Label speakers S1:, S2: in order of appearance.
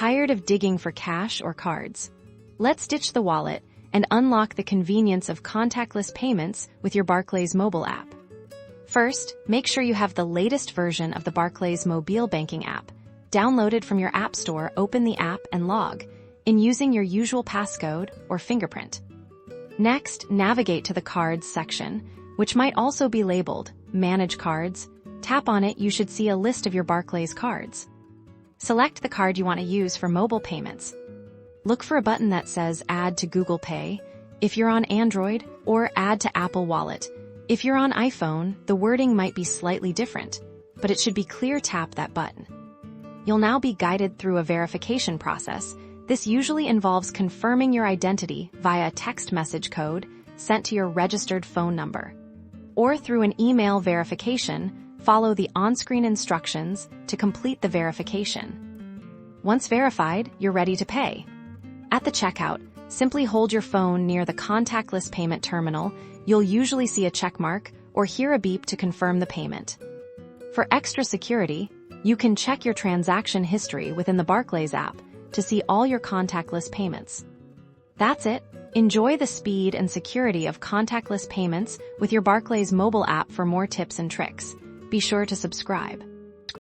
S1: Tired of digging for cash or cards? Let's ditch the wallet and unlock the convenience of contactless payments with your Barclays mobile app. First, make sure you have the latest version of the Barclays mobile banking app. Downloaded from your app store, open the app and log in using your usual passcode or fingerprint. Next, navigate to the Cards section, which might also be labeled Manage Cards. Tap on it, you should see a list of your Barclays cards. Select the card you want to use for mobile payments. Look for a button that says Add to Google Pay if you're on Android, or Add to Apple Wallet. If you're on iPhone, the wording might be slightly different, but it should be clear. Tap that button. You'll now be guided through a verification process. This usually involves confirming your identity via a text message code sent to your registered phone number. Or through an email verification, follow the on-screen instructions to complete the verification. Once verified, you're ready to pay. At the checkout, simply hold your phone near the contactless payment terminal. You'll usually see a check mark or hear a beep to confirm the payment. For extra security, you can check your transaction history within the Barclays app to see all your contactless payments. That's it. Enjoy the speed and security of contactless payments with your Barclays mobile app. For more tips and tricks, be sure to subscribe.